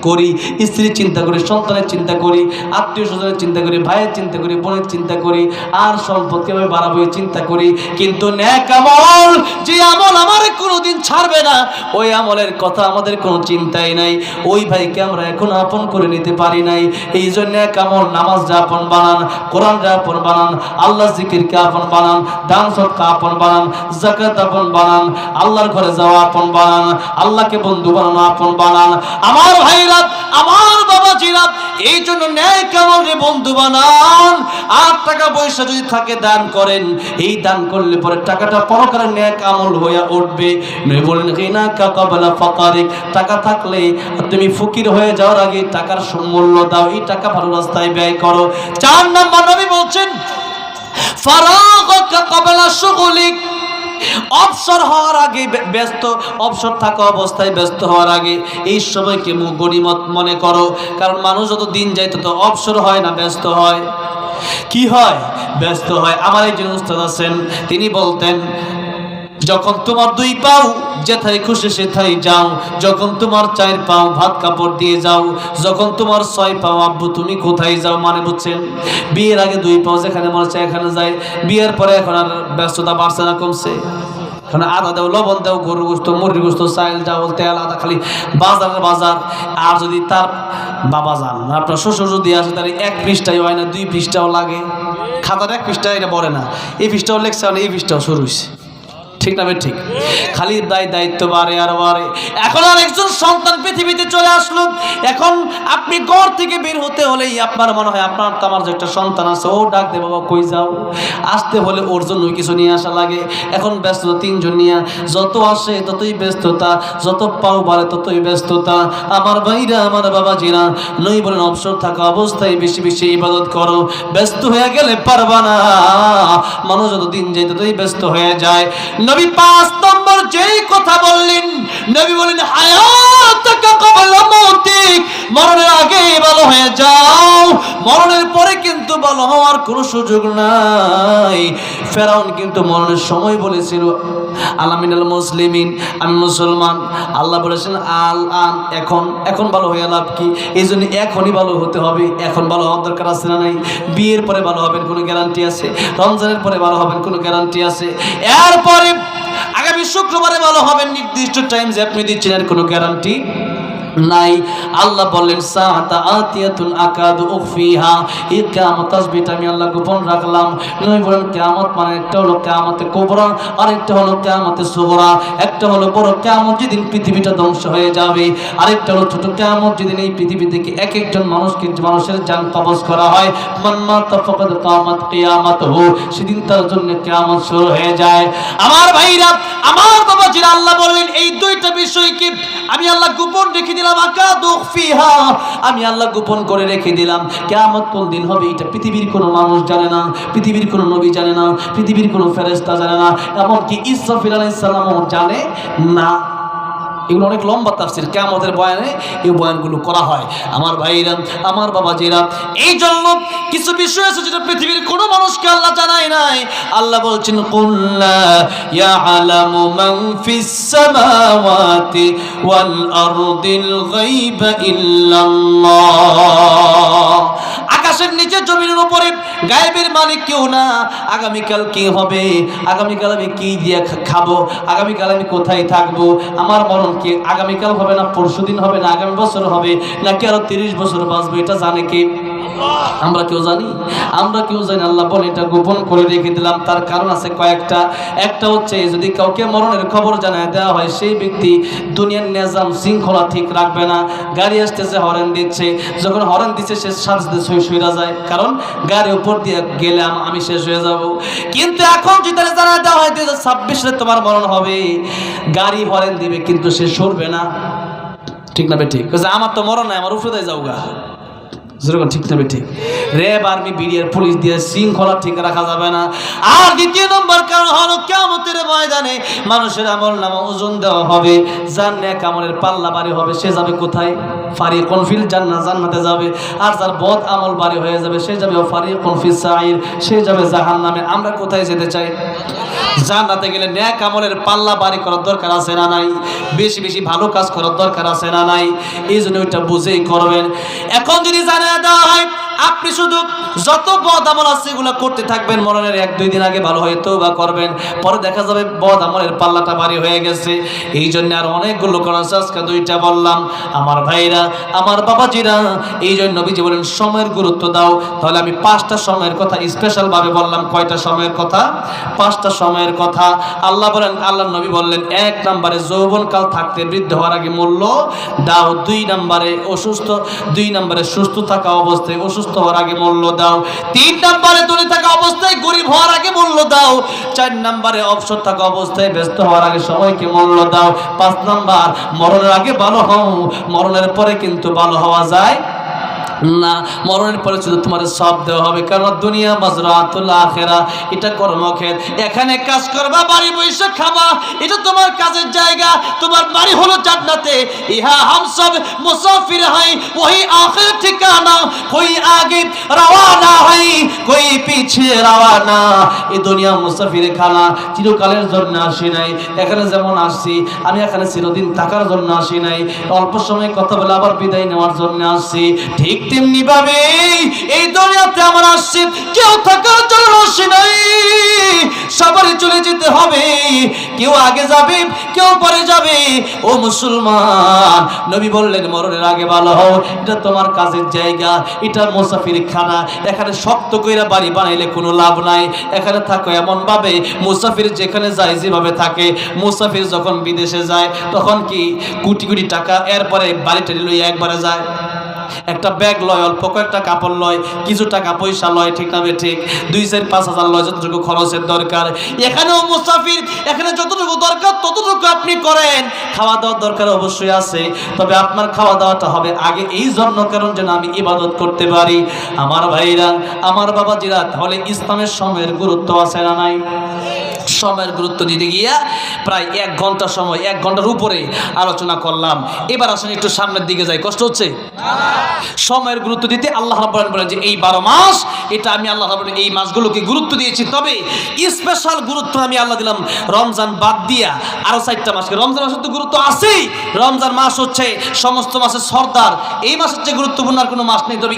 করি, স্ত্রীর চিন্তা করি, সন্তানের চিন্তা করি, আত্মীয় স্বজনের চিন্তা করি, ভাইয়ের চিন্তা করি, বোনের চিন্তা করি, আর সম্পদ কিভাবে বাড়াবো চিন্তা করি। কিন্তু নেক আমল, যে আমল আমার কোনোদিন ছাড়বে না, ওই আমলের কথা আমাদের কোনো চিন্তাই নাই। ওই ভাইকে আমরা এখন আপন করে নিতে পারি নাই। এই জন্য নেক আমল, নামাজ যা আপন বানান, কোরআন যা আপন বানান, আল্লাহ জিকিরকে আপন বানান, দান সদকা আপন বানান, যাকাত আপন বানান, আল্লাহর ঘরে যাওয়া আপন বানান, আল্লাহকে বন্ধু বানানো আপন বানান। আমার ভাইরা, আমার বাবাজিরা, এই জন্য নেক আমলে বন্ধু বানান। আর টাকা পয়সা যদি থাকে দান করেন, এই দান করলে পরে টাকাটা পরকালে নেক আমল হয়ে উঠবে। নবী বলেন, গিনা কাকাবালা ফাকারিক, টাকা থাকলে তুমি ফকির হয়ে যাওয়ার আগে টাকার মূল্য দাও, এই টাকা ভালো রাস্তায় ব্যয় করো। 4 নাম্বার নবী বলছেন, ফারাগাকা কাবালা শুগুলিক, অবসর হওয়ার আগে ব্যস্ত, অবসর থাকা অবস্থায় ব্যস্ত হওয়ার আগে এই সময়কে গনিমত মনে করো। কারণ মানুষ যত দিন যায় তত অবসর হয় না, ব্যস্ত হয়। কি হয়? ব্যস্ত হয়। আমার একজন উস্তাদ আছেন, তিনি বলতেন, যখন তোমার 2 পাও যেথায় খুশি সেথায় যাও, যখন তোমার 4 পাও ভাত কাপড় দিয়ে যাও, যখন তোমার 6 পাও আব্বু তুমি কোথায় যাও। মানে বুঝছেন, বিয়ের আগে 2 পাও যেখানে মনে চায় এখানে যায়, বিয়ের পরে এখন আর ব্যস্ততা বাড়ছে না কমছে? এখন আদা দাও, লবণ দাও, গরু গোস্ত, মুরগি গোস্ত, চাল চাউল, তেল, আদা, খালি বাজার। আর যদি তার বাবা যান, আপনার শ্বশুর যদি আসে, তাহলে 1 পৃষ্ঠাই হয় না, 2 পৃষ্ঠাও লাগে। খাতার 1 পৃষ্ঠা এটা পড়ে না, এই পৃষ্ঠাও লেখছে, এই পৃষ্ঠাও শুরু হয়েছে। ঠিক না? ঠিক। খালি দায়িত্ব বাড়ে আর বাড়ে। এখন আর একজন সন্তান পৃথিবীতে চলে আসলো। এখন আপনি ঘর থেকে বের হতে হলেই আপনার মনে হয়, আপনার তো আমার যে একটা সন্তান আছে, ও ডাক দে, বাবা কই যাও। আসতে হলে ওর জন্য কিছু নিয়ে আসা লাগে। এখন ব্যস্ততা 3 জন নিয়ে, যত আসে ততই ব্যস্ততা, যত পাও বাড়ে ততই ব্যস্ততা। আমার ভাইরা, আমার বাবাজিরা, নই বলেন, অবসর থাকা অবস্থায় বেশি বেশি ইবাদত করো। ব্যস্ত হয়ে গেলে পারবা না। মানুষ যত দিন যায় ততই ব্যস্ত হয়ে যায়। নবী 5 নম্বর যেই কথা বললেন, নবী বলেন, হায়াতাকা ক্বাবলা মাউতিক, মরণের আগে ভালো হয়ে যাও, মরণের পরে কিন্তু ভালো হওয়ার কোনো সুযোগ নাই। ফেরাউন কিন্তু মরণের সময় বলেছিল, আলামিনাল মুসলিমিন, আমি মুসলমান। আল্লাহ বলেছেন, আন, এখন ভালো হয়ে লাভ কি? এই জন্য এখনই ভালো হতে হবে। এখন ভালো হওয়ার দরকার আছে না নাই? বিয়ের পরে ভালো হবেন কোনো গ্যারান্টি আছে? রমজানের পরে ভালো হবেন কোনো গ্যারান্টি আছে? এরপরে আগামী শুক্রবারে ভালো হবেন নির্দিষ্ট টাইম যে আপনি দিচ্ছেন, এর কোনো গ্যারান্টি নাই। আল্লাহ বললেন সাআতা আতিয়াতুন আকাদু উখফিহা, এই কিয়ামত তাসবিহটা আমি আল্লাহ গোপন রাখলাম। নবী বলেন কিয়ামত মানে একটা হলো কিয়ামতে কুবরা, আরেকটা হলো কিয়ামতে সুগরা। একটা হলো বড় কিয়ামত যেদিন পৃথিবীটা ধ্বংস হয়ে যাবে, আরেকটা হলো ছোট কিয়ামত যেদিন এই পৃথিবী থেকে এক একজন মানুষের জান কবজ করা হয়। মান মাতা ফাকাদ কামাত কিয়ামাতুহু, সেদিন তার জন্য কিয়ামত শুরু হয়ে যায়। আমার ভাইরা, আমার বাবাজিরা, আল্লাহ বললেন এই দুইটা বিষয়কে আমি আল্লাহ গোপন রেখে দিলাম। আকাদু ফিহা, আমি আল্লাহ গোপন করে রেখে দিলাম। কিয়ামত কোন দিন হবে এটা পৃথিবীর কোনো মানুষ জানে না, পৃথিবীর কোনো নবী জানে না, পৃথিবীর কোনো ফেরেশতা জানে না, এমনকি ইসরাফিল আলাইহিস সালামও জানে না। এগুলো অনেক লম্বা তাফসীর, কিয়ামতের বয়ানে এই বয়ানগুলো করা হয়। আমার ভাইরা, আমার বাবাজিরা, এই জন্য কিছু বিষয় আছে যেটা পৃথিবীর কোনো মানুষকে আল্লাহ জানায় নাই। আল্লাহ বলছেন কুল লা ইয়ালামু মান ফিস সামাওয়াতি ওয়াল আরদিল গায়বা ইল্লাল্লাহ। আকাশের নিচে জমিনের উপরে গায়েবের মালিক কেউ না। আগামীকাল কি হবে, আগামীকাল আমি কি দিয়ে খাবো, আগামীকাল আমি কোথায় থাকবো, আমার মরণ কি আগামীকাল হবে না পরশুদিন হবে না আগামী বছর হবে নাকি আরো 30 বছর বাঁচবো, এটা জানে কে? আমরা কেউ জানি? আমরা কেউ জানি? আল্লাহ বলে এটা গোপন করে রেখে দিলাম। তার কারণ আছে কয়েকটা। একটা হচ্ছে যদি কাউকে মরণের খবর জানায় দেওয়া হয়, সেই ব্যক্তি দুনিয়ার নিজাম শৃঙ্খলা ঠিক রাখবে না। গাড়ি আসতেছে, হরেন দিচ্ছে, যখন হরেন দিচ্ছে সে সাথে সইরা যায়, কারণ গাড়ির উপর দিয়ে গেলে আমি শেষ হয়ে যাব। কিন্তু এখন যদি জানা দেওয়া হয় 2026 তোমার মরণ হবে, গাড়ি হরেন দিবে কিন্তু সে সরবে না। ঠিক না ঠিক? আমার তো মরণ নাই, আমার উপরে যাও গা, ঠিক না ঠিক? র্যাব, আর্মি, বিডিআর, পুলিশ দিয়ে শৃঙ্খলা ঠিক রাখা যাবে না। আর দ্বিতীয় নম্বর কারণ হলো কিয়ামতের ময়দানে মানুষের আমল নামা ওজন দেওয়া হবে। যার নেক আমলের পাল্লা ভারী হবে সে যাবে কোথায়? ফারিকুন ফিল জান্নাহ, জান্নাতে যাবে। আর যার বদ আমল ভারী হয়ে যাবে সে যাবে ফারিকুন ফিস সাঈর, সে যাবে জাহান্নামে। আমরা কোথায় যেতে চাই? জান্নাতে গেলে নেক আমলের পাল্লা ভারী করার দরকার আছে না নাই? বেশি বেশি ভালো কাজ করার দরকার আছে না নাই? এই জন্য ওইটা বুঝেই করবেন। এখন যদি জানা দেওয়া হয় আপনি শুধু যত বদ আমল আছে এগুলো করতে থাকবেন, মরণের 1-2 দিন আগে ভালো হয়ে তওবা করবেন, পরে দেখা যাবে বদ আমলের পাল্লাটা ভারী হয়ে গেছে। এই জন্য আর অনেকগুলো কোরআন আজকে 2টা বললাম। আমার ভাইরা, আমার বাবাজিরা, এই জন্য নবীজি বলেন সময়ের গুরুত্ব দাও। তাহলে আমি 5টা সময়ের কথা স্পেশাল ভাবে বললাম। কয়টা সময়ের কথা? 5টা সময়ের কথা। আল্লাহ বলেন, আল্লাহর নবী বললেন 1 নম্বরে যৌবনকাল থাকতে বৃদ্ধ হওয়ার আগে মূল্য দাও। 2 নম্বরে অসুস্থ, 2 নম্বরে সুস্থ থাকা অবস্থায় অসুস্থ হওয়ার আগে মূল্য দাও। 3 নম্বরে ধনী থাকা অবস্থায় গরিব হওয়ার আগে মূল্য দাও। 4 নম্বরে অবসর থাকা অবস্থায় ব্যস্ত হওয়ার আগে সময়কে মূল্য দাও। 5 নম্বর মরণের আগে ভালো হও, মরণের পরে কিন্তু ভালো হওয়া যায় না। মরণের পরে শুধু তোমার সব দেওয়া হবে, কারণ দুনিয়া মাজরাতুল আখিরা, এটা কর্মক্ষেত্র। এখানে কাজ করবা, বাড়ি বসে খাবা, এটা তোমার কাজের জায়গা। তোমার বাড়ি হলো জান্নাতে। ইহা হাম সব মুসাফির হই, ওহি আখির ঠিকানা। কোই আগে রওয়ানা হই, কোই পিছে রওয়ানা। এই দুনিয়া মুসাফির খানা, চিরকালের জন্য আসি নাই। এখানে যেমন আসছি, আমি এখানে চিরদিন থাকার জন্য আসি নাই, অল্প সময় কথা বলে আবার বিদায় নেওয়ার জন্য আসছি। ঠিক তেমনি ভাবে এই দুনিয়াতে আমরা আসছি, কেউ থাকার জন্য আসি নাই, সবারই চলে যেতে হবে। কেউ আগে যাবে, কেউ পরে যাবে। ও মুসলমান, নবী বললেন মরণের আগে ভালো হও, এটা তোমার কাজের জায়গা, এটা মুসাফির খানা। এখানে শক্ত কইরা বাড়ি বানাইলে কোনো লাভ নাই। এখানে থাকো এমন ভাবে, মুসাফির যেখানে যায় যেভাবে থাকে। মুসাফির যখন বিদেশে যায় তখন কি কোটি কোটি টাকা এরপরে বাড়িটা লইয়া একবারে যায়। একটা ব্যাগ লয়, অল্প কয়েকটা কাপড় লয়, কিছু টাকা পয়সা লয়, ঠিক না ঠিক? 2-4-5 হাজার লয়, যতটুকু খরচের দরকার। এখানেও মুসাফির, এখানে যতটুকু দরকার ততটুকু আপনি করেন। খাওয়া দাওয়ার দরকার অবশ্যই আছে, তবে আপনার খাওয়া দাওয়াটা হবে আগে এই জন্য কারণ যেন আমি ইবাদত করতে পারি। আমার ভাইরা, আমার বাবাজিরা, তাহলে ইসলামের সময়ের গুরুত্ব আছে না নাই? সময়ের গুরুত্ব দিতে গিয়া প্রায় 1 ঘন্টা সময়, 1 ঘন্টার উপরে আলোচনা করলাম। এবার আসুন একটু সামনের দিকে যাই। কষ্ট হচ্ছে? সময়ের গুরুত্ব দিতে আল্লাহ রাব্বুল আলামিন বলেন যে এই 12 মাস, এটা আমি আল্লাহ রাব্বুল আলামিন এই মাসগুলোকে গুরুত্ব দিয়েছি। তবে স্পেশাল গুরুত্ব আমি আল্লাহ দিলাম রমজান বাদ দিয়া আরো 4টা মাসকে। রমজান মাসের তো গুরুত্ব আছেই, রমজান মাস হচ্ছে সমস্ত মাসের সর্দার। এই মাসের চেয়ে গুরুত্বপূর্ণ আর কোনো মাস নেই। তবে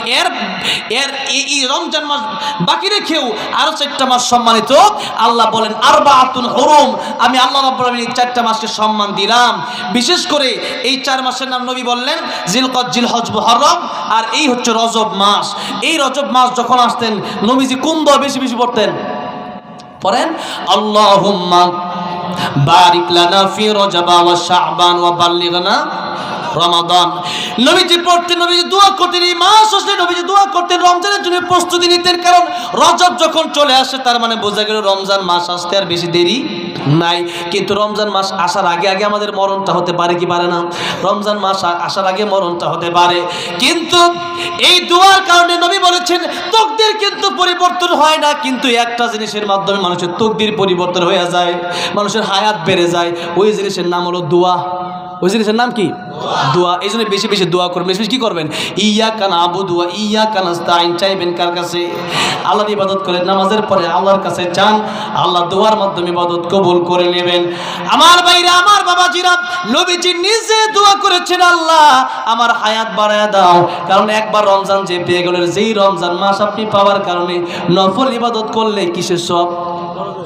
এই রমজান মাস বাকি রেখেও আরো 4টা মাস সম্মানিত। আল্লাহ বলেন আরবাআতুন হুরুম, আমি আল্লাহ রাব্বুল আলামিন এই 4টা মাসকে সম্মান দিলাম। বিশেষ করে এই 4 মাসের নাম নবী বললেন জিলকদ, জিলহজ, মুহররম, আর এই হচ্ছে রজব মাস। এই রজব মাস যখন আসতেন নবীজি কোন দোয়া বেশি বেশি পড়তেন? পড়েন আল্লাহুম্মা বারিক লানা ফি রজবা ওয়া শাবান ওয়া বাল্লিগনা রমাদান। নবীজি পড়তেন, নবীজি দোয়া করতেন, এই মাস আসলে নবীজি দোয়া করতেন, রমজানের জন্য প্রস্তুতি নিতেন। কারণ রজব যখন চলে আসে তার মানে বোঝা গেল রমজান মাস আসতে আর বেশি দেরি নাই। কিন্তু রমজান মাস আসার আগে আগে আমাদের মরণটা হতে পারে কি পারে না? রমজান মাস আসার আগে মরণটা হতে পারে। কিন্তু এই দোয়ার কারণে নবী বলেছেন তকদির কিন্তু পরিবর্তন হয় না, কিন্তু একটা জিনিসের মাধ্যমে মানুষের তকদির পরিবর্তন হয়ে যায়, মানুষের হায়াত বেড়ে যায়। ওই জিনিসের নাম হলো দোয়া। ওই জিনিসের নাম কি? দোয়া। এই জন্য বেশি বেশি দোয়া করবেন। বেশি বেশি কি করবেন? ইয়াকা নাবুদু ওয়া ইয়াকা নাস্তাইন। চাইবেন কার কাছে? আল্লাহর ইবাদত করেন, নামাজের পরে আল্লাহর কাছে চান, আল্লাহ দোয়ার মাধ্যমে ইবাদত কবুল করে নেবেন। আমার ভাইরা, আমার বাবাজিরা, নবীজি নিজে দোয়া করেছেন, আল্লাহ আমার হায়াত বাড়ায় দাও। কারণ একবার রমজান যে পেয়ে গেলেন, যেই রমজান মাস আপনি পাওয়ার কারণে নফল ইবাদত করলে কিসের সব?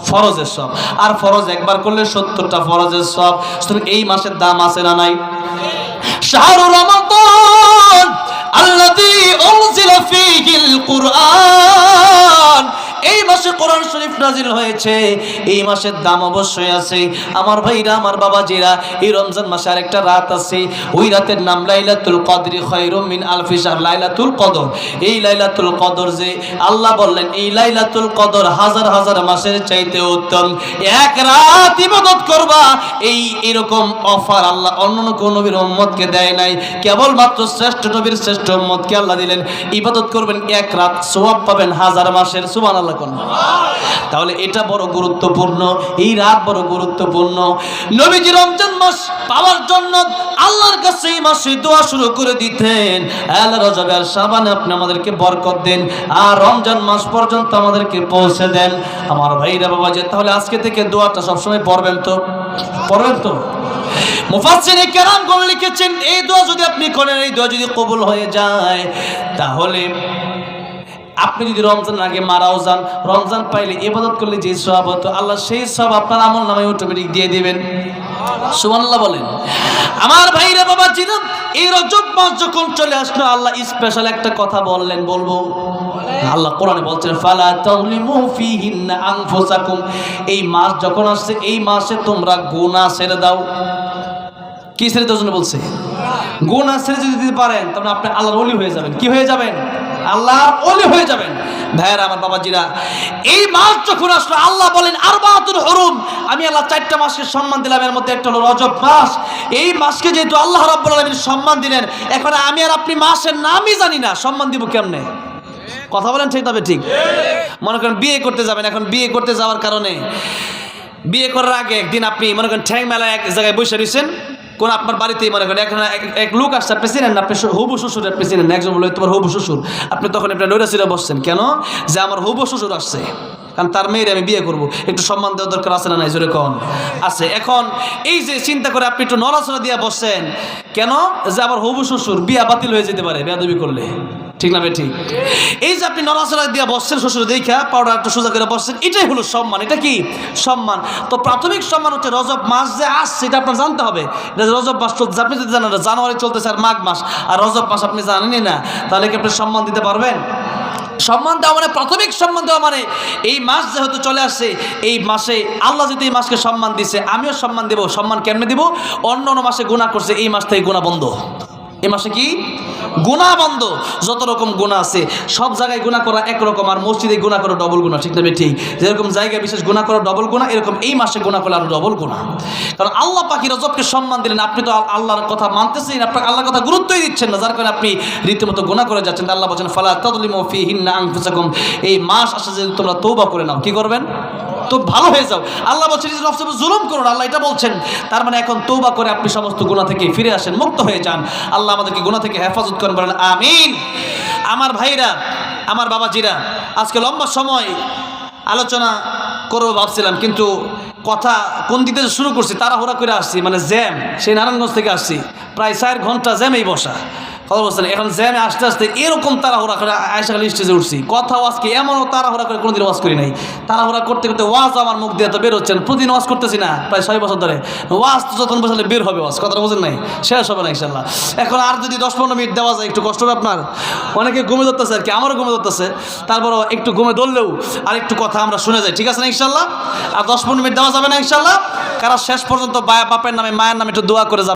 ফরজের সব। আর ফরজ একবার করলে 70টা ফরজের সব। এই মাসের দাম আছে না নাই? শাহরু রমাদান আল্লাযী উনজিলা ফীহিল কুরআন, এই মাসে কোরআন শরীফ নাজিল হয়েছে, এই মাসের দাম অবশ্যই আছে। আমার ভাইরা, আমার বাবাজিরা, এই রমজান মাসে আরেকটা রাত আছে, ওই রাতের নাম লাইলাতুল কদরি খায়রুম মিন আলফি শাহর। লাইলাতুল কদর, এই লাইলাতুল কদর যে আল্লাহ বললেন এই লাইলাতুল কদর হাজার হাজার মাসের চাইতে উত্তম। এক রাত ইবাদত করবা, এই এরকম অফার আল্লাহ অন্য কোন নবীর উম্মতকে দেয় নাই, কেবলমাত্র শ্রেষ্ঠ নবীর শ্রেষ্ঠ উম্মতকে আল্লাহ দিলেন। ইবাদত করবেন এক রাত, সওয়াব পাবেন হাজার মাসের। সুবহানাল্লাহ। তাহলে এটা বড় গুরুত্বপূর্ণ, এই রাত বড় গুরুত্বপূর্ণ। নবীজি রমজান মাস পাওয়ার জন্য আল্লাহর কাছে এই মাসে দোয়া শুরু করে দিতেন, আল্লাহ রজব আর শাবানে আপনি আমাদেরকে বরকত দেন, আর রমজান মাস পর্যন্ত আমাদেরকে পৌঁছে দেন। আমার ভাইরা, বাবাজি, তাহলে আজকে থেকে দোয়াটা সবসময় পড়বেন তো? পড়বেন তো? মুফাসসিরে কেরামগণ লিখেছেন এই দোয়া যদি আপনি করেন, এই দোয়া যদি কবুল হয়ে যায়, তাহলে আপনি যদি রমজান আগে মারাও যান, রমজান পাইলে ইবাদত করলে যে সওয়াব হতো, আল্লাহ সেই সওয়াব আপনার আমল নামায় অটোমেটিক দিয়ে দিবেন। সুবহানাল্লাহ বলেন। আমার ভাইরা, বাবাজিরা, এই রজব মাস যখন চলে আসলো, আল্লাহ স্পেশাল একটা কথা বললেন, বলবো। আল্লাহ কোরআনে বলছেন ফালা তাযলিমু ফীহিন্না আনফুসাকুম, এই মাস যখন আসছে এই মাসে তোমরা গুনাহ ছেড়ে দাও। কি ছেড়ে দেওয়ার জন্য বলছে? গুনাহ ছেড়ে যদি দিতে পারেন তাহলে আপনি আল্লাহর ওলি হয়ে যাবেন। কি হয়ে যাবেন? আল্লাহর ওলি হয়ে যাবেন। ভাইরা, আমার বাবাজিরা, এই মাস যখন আসলো আল্লাহ বলেন আরবাআতুল হুরুম, আমি আল্লাহ 4টা মাসকে সম্মান দিলাম, এর মধ্যে একটা হলো রজব মাস। এই মাসকে যেহেতু আল্লাহ রাব্বুল আলামিন সম্মান দিলেন, এখন আমি আর আপনি মাসের নামই জানি না, সম্মান দিব কেমনে? কথা বলেন ঠিক তবে ঠিক। মনে করেন বিয়ে করতে যাবেন, এখন বিয়ে করতে যাওয়ার কারণে বিয়ে করার আগে একদিন আপনি মনে করেন ঠ্যাং মেলায় এক জায়গায় বসে রয়েছেন, কোন আপনার বাড়িতেই মনে করেন এখন এক লোক আসছে, আপনি চিনেন না, আপনি হবু শ্বশুর আপনি চিনেন না, একজন বলে তোমার হবু শ্বশুর, আপনি তখন আপনার নৈরাচিরা বসছেন কেন? যে আমার হবু শ্বশুর আসছে, কারণ তার মেয়ের আমি বিয়ে করবো, একটু সম্মান দেওয়ার দরকার আছে না নাই? জোরে কন আছে। এখন এই যে চিন্তা করে আপনি একটু নড়াচড়া দিয়ে বসছেন কেন? যে আমার হবু শ্বশুর বিয়া বাতিল হয়ে যেতে পারে বেয়াদবি করলে, ঠিক না? ঠিক। এই যে আপনি নড়াচড়া দিয়ে বসছেন, শ্বশুর দেখা পাউডার একটু সোজা করে বসছেন, এটাই হলো সম্মান। এটা কি সম্মান? তো প্রাথমিক সম্মান হচ্ছে রজব মাস যে আসছে, এটা আপনার জানতে হবে। রজব মাস চলতেছে, আপনি যদি জানেন জানুয়ারি চলতেছে আর মাঘ মাস, আর রজব মাস আপনি জানেনই না, তাহলে কি আপনি সম্মান দিতে পারবেন? সম্মান দেওয়া মানে প্রাথমিক সম্মান দেওয়া মানে এই মাস যেহেতু চলে আসছে, এই মাসে আল্লাহ যেহেতু এই মাসকে সম্মান দিছে, আমিও সম্মান দেব। সম্মান কেমনে দিব? অন্য অন্য মাসে গুনাহ করছে, এই মাস থেকে গুনাহ বন্ধ। এই মাসে কি গুনাহ বন্ধ? যত রকম গুনাহ আছে সব জায়গায় গুনাহ করা একরকম, আর মসজিদে গুনাহ করা ডবল গুনাহ, ঠিক না? ঠিক। যেরকম জায়গা বিশেষ গুনাহ করা ডবল গুনাহ, এরকম এই মাসে গুনাহ করলে আরো ডবল গুনাহ। কারণ আল্লাহ পাকি রজবকে সম্মান দিলেন, আপনি তো আল্লাহর কথা মানতেছেন, আপনার আল্লাহর কথা গুরুত্বই দিচ্ছেন না, যার কারণে আপনি রীতিমতো গুনাহ করে যাচ্ছেন। আল্লাহ বলেন ফালা তাযলিমু ফীহিন্না আনফুসাকুম, এই মাস আসে যে তোমরা তওবা করে নাও। কি করবেন? তো ভালো হয়ে যাও। আল্লাহ বলছেন জুলুম করুন, আল্লাহ এটা বলছেন। তার মানে এখন তওবা করে আপনি সমস্ত গুনাহ থেকে ফিরে আসেন, মুক্ত হয়ে যান। আল্লাহ আমাদেরকে গুনাহ থেকে হেফাজত করেন, বলেন আমিন। আমার ভাইরা, আমার বাবাজিরা, আজকে লম্বা সময় আলোচনা করবো ভাবছিলাম, কিন্তু কথা কোন দিক থেকে শুরু করছি, তাড়াহুড়া করে আসছি, মানে জ্যাম, সেই নারায়ণগঞ্জ থেকে আসছি, প্রায় 4 ঘন্টা জ্যামেই বসা। কথা বলছেন। এখন জ্যামে আস্তে আস্তে এরকম তাড়াহুড়া করে আয়সা খালি স্টেজে উঠছি, কথাও আজকে এমনও তাড়াহুড়া করে কোনোদিন ওয়াজ করি নাই। তাড়াহুড়া করতে করতে ওয়াজ আমার মুখ দিয়ে তো বের হচ্ছেন, প্রতিদিন ওয়াজ করতেছি না প্রায় 6 বছর ধরে। ওয়াজ তো যখন বসালে বের হবে ওয়াজ, কথাটা বোঝেন নাই, শেষ হবে না ইনশাল্লাহ। এখন আর যদি 10-15 মিনিট দেওয়া যায় একটু কষ্ট হবে আপনার, অনেকে ঘুমে ধরতেছে আর কি, আমারও ঘুমে ধরতেছে, তারপরও একটু ঘুমে ধরলেও আর একটু কথা আমরা শুনে যাই, ঠিক আছে না ইনশাল্লাহ? আর 10-15 মিনিট দেওয়া যাবে না ইনশাল্লাহ? কারা শেষ পর্যন্ত বাপের নামে মায়ের নামে একটু দোয়া করে যাবে।